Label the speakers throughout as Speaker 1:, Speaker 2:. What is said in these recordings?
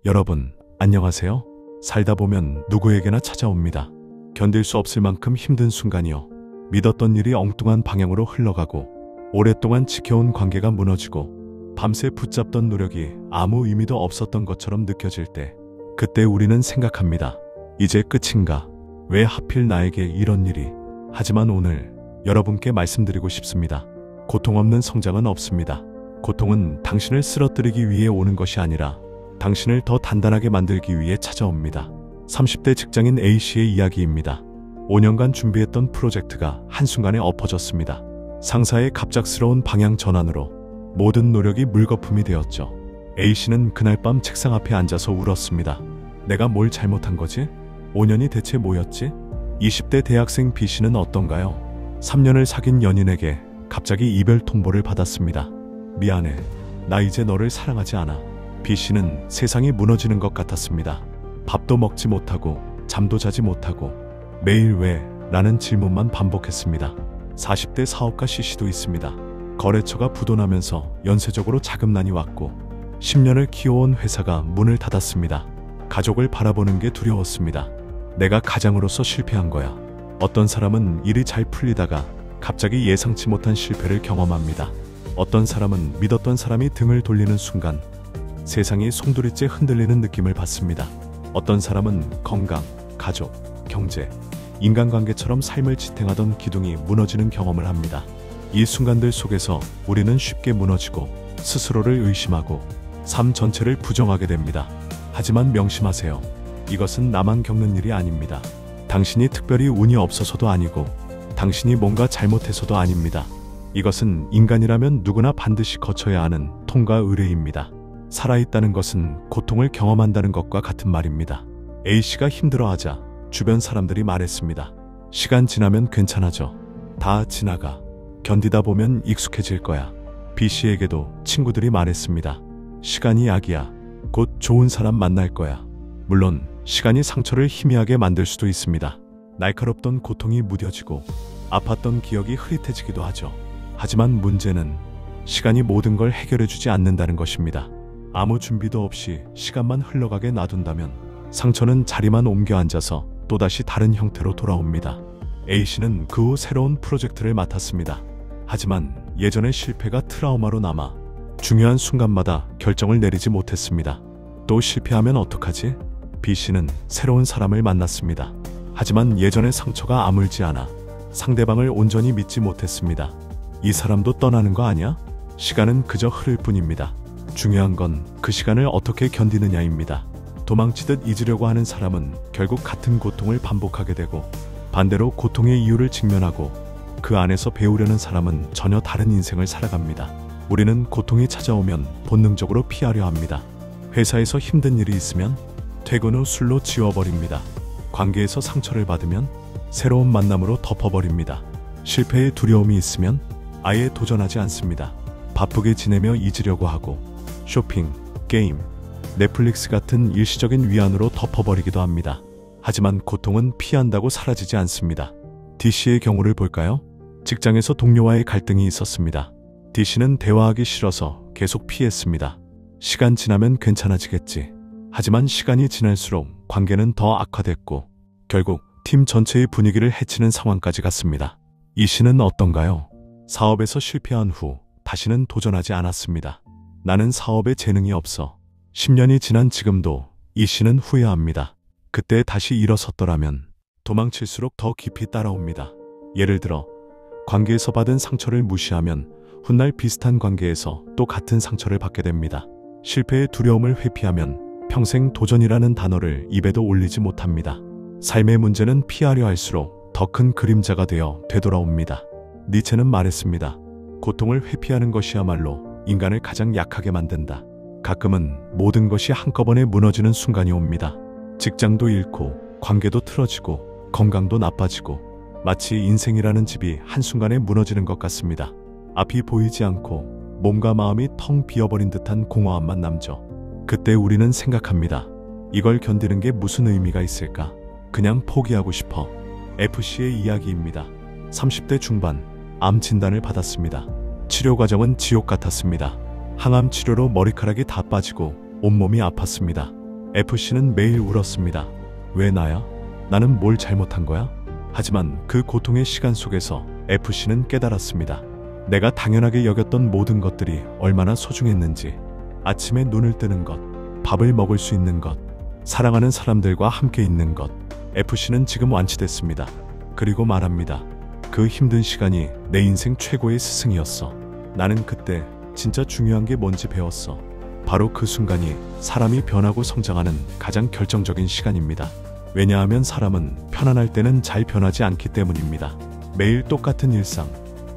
Speaker 1: 여러분, 안녕하세요. 살다 보면 누구에게나 찾아옵니다. 견딜 수 없을 만큼 힘든 순간이요. 믿었던 일이 엉뚱한 방향으로 흘러가고, 오랫동안 지켜온 관계가 무너지고, 밤새 붙잡던 노력이 아무 의미도 없었던 것처럼 느껴질 때, 그때 우리는 생각합니다. 이제 끝인가? 왜 하필 나에게 이런 일이? 하지만 오늘 여러분께 말씀드리고 싶습니다. 고통 없는 성장은 없습니다. 고통은 당신을 쓰러뜨리기 위해 오는 것이 아니라 당신을 더 단단하게 만들기 위해 찾아옵니다. 30대 직장인 A씨의 이야기입니다. 5년간 준비했던 프로젝트가 한순간에 엎어졌습니다. 상사의 갑작스러운 방향 전환으로 모든 노력이 물거품이 되었죠. A씨는 그날 밤 책상 앞에 앉아서 울었습니다. 내가 뭘 잘못한 거지? 5년이 대체 뭐였지? 20대 대학생 B씨는 어떤가요? 3년을 사귄 연인에게 갑자기 이별 통보를 받았습니다. 미안해. 나 이제 너를 사랑하지 않아. B씨는 세상이 무너지는 것 같았습니다. 밥도 먹지 못하고 잠도 자지 못하고 매일 왜? 라는 질문만 반복했습니다. 40대 사업가 C씨도 있습니다. 거래처가 부도나면서 연쇄적으로 자금난이 왔고 10년을 키워온 회사가 문을 닫았습니다. 가족을 바라보는 게 두려웠습니다. 내가 가장으로서 실패한 거야. 어떤 사람은 일이 잘 풀리다가 갑자기 예상치 못한 실패를 경험합니다. 어떤 사람은 믿었던 사람이 등을 돌리는 순간 세상이 송두리째 흔들리는 느낌을 받습니다. 어떤 사람은 건강, 가족, 경제, 인간관계처럼 삶을 지탱하던 기둥이 무너지는 경험을 합니다. 이 순간들 속에서 우리는 쉽게 무너지고 스스로를 의심하고 삶 전체를 부정하게 됩니다. 하지만 명심하세요. 이것은 나만 겪는 일이 아닙니다. 당신이 특별히 운이 없어서도 아니고 당신이 뭔가 잘못해서도 아닙니다. 이것은 인간이라면 누구나 반드시 거쳐야 하는 통과 의례입니다. 살아있다는 것은 고통을 경험한다는 것과 같은 말입니다. A씨가 힘들어하자 주변 사람들이 말했습니다. 시간 지나면 괜찮아져. 다 지나가. 견디다 보면 익숙해질 거야. B씨에게도 친구들이 말했습니다. 시간이 약이야. 곧 좋은 사람 만날 거야. 물론 시간이 상처를 희미하게 만들 수도 있습니다. 날카롭던 고통이 무뎌지고 아팠던 기억이 흐릿해지기도 하죠. 하지만 문제는 시간이 모든 걸 해결해주지 않는다는 것입니다. 아무 준비도 없이 시간만 흘러가게 놔둔다면 상처는 자리만 옮겨 앉아서 또다시 다른 형태로 돌아옵니다. A씨는 그 후 새로운 프로젝트를 맡았습니다. 하지만 예전의 실패가 트라우마로 남아 중요한 순간마다 결정을 내리지 못했습니다. 또 실패하면 어떡하지? B씨는 새로운 사람을 만났습니다. 하지만 예전의 상처가 아물지 않아 상대방을 온전히 믿지 못했습니다. 이 사람도 떠나는 거 아니야? 시간은 그저 흐를 뿐입니다. 중요한 건 그 시간을 어떻게 견디느냐입니다. 도망치듯 잊으려고 하는 사람은 결국 같은 고통을 반복하게 되고 반대로 고통의 이유를 직면하고 그 안에서 배우려는 사람은 전혀 다른 인생을 살아갑니다. 우리는 고통이 찾아오면 본능적으로 피하려 합니다. 회사에서 힘든 일이 있으면 퇴근 후 술로 지워버립니다. 관계에서 상처를 받으면 새로운 만남으로 덮어버립니다. 실패의 두려움이 있으면 아예 도전하지 않습니다. 바쁘게 지내며 잊으려고 하고 쇼핑, 게임, 넷플릭스 같은 일시적인 위안으로 덮어버리기도 합니다. 하지만 고통은 피한다고 사라지지 않습니다. D씨의 경우를 볼까요? 직장에서 동료와의 갈등이 있었습니다. D씨는 대화하기 싫어서 계속 피했습니다. 시간 지나면 괜찮아지겠지. 하지만 시간이 지날수록 관계는 더 악화됐고 결국 팀 전체의 분위기를 해치는 상황까지 갔습니다. E씨는 어떤가요? 사업에서 실패한 후 다시는 도전하지 않았습니다. 나는 사업에 재능이 없어. 10년이 지난 지금도 E씨는 후회합니다. 그때 다시 일어섰더라면 도망칠수록 더 깊이 따라옵니다. 예를 들어 관계에서 받은 상처를 무시하면 훗날 비슷한 관계에서 또 같은 상처를 받게 됩니다. 실패의 두려움을 회피하면 평생 도전이라는 단어를 입에도 올리지 못합니다. 삶의 문제는 피하려 할수록 더 큰 그림자가 되어 되돌아옵니다. 니체는 말했습니다. 고통을 회피하는 것이야말로 인간을 가장 약하게 만든다. 가끔은 모든 것이 한꺼번에 무너지는 순간이 옵니다. 직장도 잃고 관계도 틀어지고 건강도 나빠지고 마치 인생이라는 집이 한순간에 무너지는 것 같습니다. 앞이 보이지 않고 몸과 마음이 텅 비어버린 듯한 공허함만 남죠. 그때 우리는 생각합니다. 이걸 견디는 게 무슨 의미가 있을까? 그냥 포기하고 싶어. F씨의 이야기입니다. 30대 중반 암 진단을 받았습니다. 치료 과정은 지옥 같았습니다. 항암 치료로 머리카락이 다 빠지고 온몸이 아팠습니다. F씨는 매일 울었습니다. 왜 나야? 나는 뭘 잘못한 거야? 하지만 그 고통의 시간 속에서 F씨는 깨달았습니다. 내가 당연하게 여겼던 모든 것들이 얼마나 소중했는지. 아침에 눈을 뜨는 것, 밥을 먹을 수 있는 것, 사랑하는 사람들과 함께 있는 것. F씨는 지금 완치됐습니다. 그리고 말합니다. 그 힘든 시간이 내 인생 최고의 스승이었어. 나는 그때 진짜 중요한 게 뭔지 배웠어. 바로 그 순간이 사람이 변하고 성장하는 가장 결정적인 시간입니다. 왜냐하면 사람은 편안할 때는 잘 변하지 않기 때문입니다. 매일 똑같은 일상,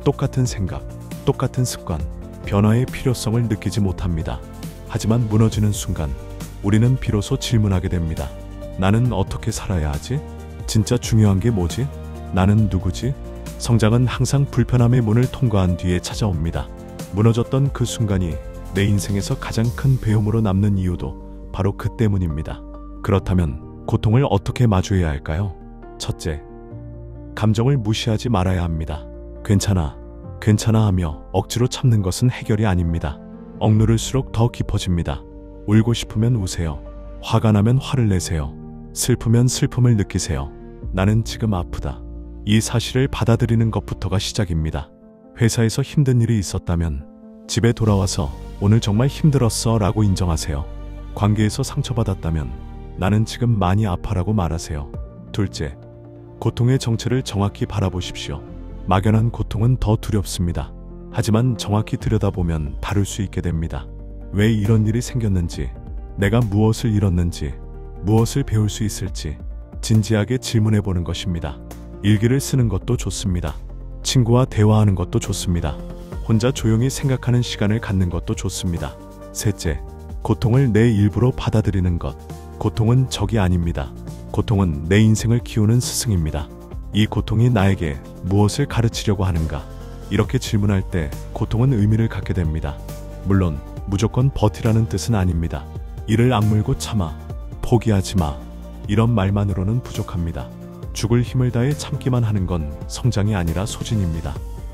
Speaker 1: 똑같은 생각, 똑같은 습관, 변화의 필요성을 느끼지 못합니다. 하지만 무너지는 순간 우리는 비로소 질문하게 됩니다. 나는 어떻게 살아야 하지? 진짜 중요한 게 뭐지? 나는 누구지? 성장은 항상 불편함의 문을 통과한 뒤에 찾아옵니다. 무너졌던 그 순간이 내 인생에서 가장 큰 배움으로 남는 이유도 바로 그 때문입니다. 그렇다면 고통을 어떻게 마주해야 할까요? 첫째, 감정을 무시하지 말아야 합니다. 괜찮아, 괜찮아 하며 억지로 참는 것은 해결이 아닙니다. 억누를수록 더 깊어집니다. 울고 싶으면 우세요. 화가 나면 화를 내세요. 슬프면 슬픔을 느끼세요. 나는 지금 아프다. 이 사실을 받아들이는 것부터가 시작입니다. 회사에서 힘든 일이 있었다면 집에 돌아와서 오늘 정말 힘들었어 라고 인정하세요. 관계에서 상처받았다면 나는 지금 많이 아파라고 말하세요. 둘째, 고통의 정체를 정확히 바라보십시오. 막연한 고통은 더 두렵습니다. 하지만 정확히 들여다보면 다룰 수 있게 됩니다. 왜 이런 일이 생겼는지, 내가 무엇을 잃었는지, 무엇을 배울 수 있을지 진지하게 질문해 보는 것입니다. 일기를 쓰는 것도 좋습니다. 친구와 대화하는 것도 좋습니다. 혼자 조용히 생각하는 시간을 갖는 것도 좋습니다. 셋째, 고통을 내 일부로 받아들이는 것. 고통은 적이 아닙니다. 고통은 내 인생을 키우는 스승입니다. 이 고통이 나에게 무엇을 가르치려고 하는가? 이렇게 질문할 때 고통은 의미를 갖게 됩니다. 물론 무조건 버티라는 뜻은 아닙니다. 이를 악물고 참아, 포기하지 마. 이런 말만으로는 부족합니다. 죽을 힘을 다해 참기만 하는 건 성장이 아니라 소진입니다.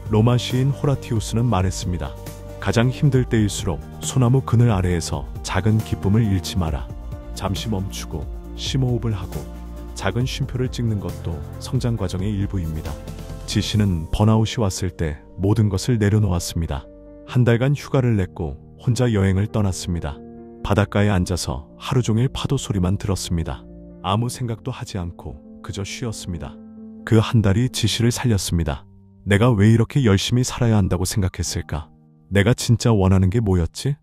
Speaker 1: 로마 시인 호라티우스는 말했습니다. 가장 힘들 때일수록 소나무 그늘 아래에서 작은 기쁨을 잃지 마라. 잠시 멈추고 심호흡을 하고 작은 쉼표를 찍는 것도 성장 과정의 일부입니다. 지씨는 번아웃이 왔을 때 모든 것을 내려놓았습니다. 한 달간 휴가를 냈고 혼자 여행을 떠났습니다. 바닷가에 앉아서 하루 종일 파도 소리만 들었습니다. 아무 생각도 하지 않고 그저 쉬었습니다. 그 한 달이 지씨를 살렸습니다. 내가 왜 이렇게 열심히 살아야 한다고 생각했을까? 내가 진짜 원하는 게 뭐였지?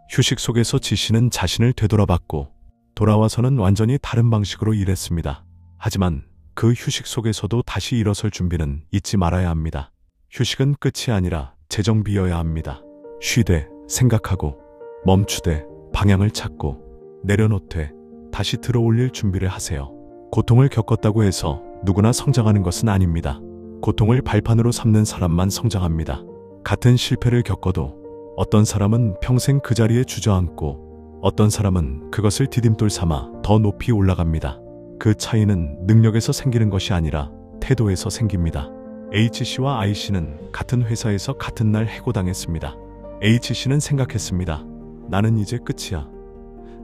Speaker 1: 휴식 속에서 지씨는 자신을 되돌아봤고 돌아와서는 완전히 다른 방식으로 일했습니다. 하지만 그 휴식 속에서도 다시 일어설 준비는 잊지 말아야 합니다. 휴식은 끝이 아니라 재정비여야 합니다. 쉬되 생각하고 멈추되 방향을 찾고 내려놓되 다시 들어올릴 준비를 하세요. 고통을 겪었다고 해서 누구나 성장하는 것은 아닙니다. 고통을 발판으로 삼는 사람만 성장합니다. 같은 실패를 겪어도 어떤 사람은 평생 그 자리에 주저앉고 어떤 사람은 그것을 디딤돌 삼아 더 높이 올라갑니다. 그 차이는 능력에서 생기는 것이 아니라 태도에서 생깁니다. H씨와 I씨는 같은 회사에서 같은 날 해고당했습니다. H씨는 생각했습니다. 나는 이제 끝이야.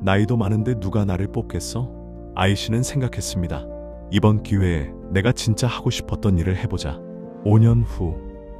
Speaker 1: 나이도 많은데 누가 나를 뽑겠어? I씨는 생각했습니다. 이번 기회에 내가 진짜 하고 싶었던 일을 해보자. 5년 후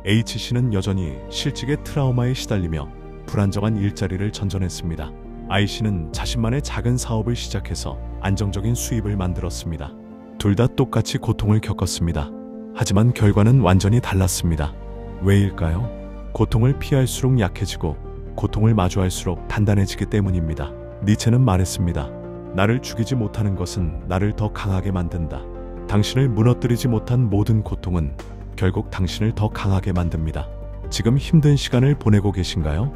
Speaker 1: H씨는 여전히 실직의 트라우마에 시달리며 불안정한 일자리를 전전했습니다. I씨는 자신만의 작은 사업을 시작해서 안정적인 수입을 만들었습니다. 둘 다 똑같이 고통을 겪었습니다. 하지만 결과는 완전히 달랐습니다. 왜일까요? 고통을 피할수록 약해지고 고통을 마주할수록 단단해지기 때문입니다. 니체는 말했습니다. 나를 죽이지 못하는 것은 나를 더 강하게 만든다. 당신을 무너뜨리지 못한 모든 고통은 결국 당신을 더 강하게 만듭니다. 지금 힘든 시간을 보내고 계신가요?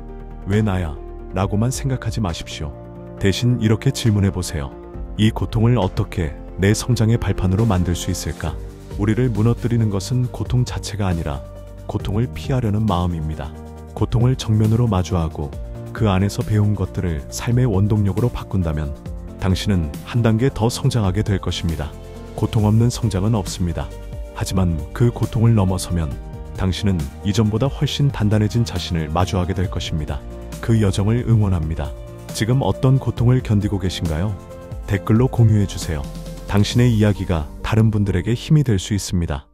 Speaker 1: 왜 나야? 라고만 생각하지 마십시오. 대신 이렇게 질문해 보세요. 이 고통을 어떻게 내 성장의 발판으로 만들 수 있을까? 우리를 무너뜨리는 것은 고통 자체가 아니라 고통을 피하려는 마음입니다. 고통을 정면으로 마주하고 그 안에서 배운 것들을 삶의 원동력으로 바꾼다면 당신은 한 단계 더 성장하게 될 것입니다. 고통 없는 성장은 없습니다. 하지만 그 고통을 넘어서면 당신은 이전보다 훨씬 단단해진 자신을 마주하게 될 것입니다. 그 여정을 응원합니다. 지금 어떤 고통을 견디고 계신가요? 댓글로 공유해 주세요. 당신의 이야기가 다른 분들에게 힘이 될 수 있습니다.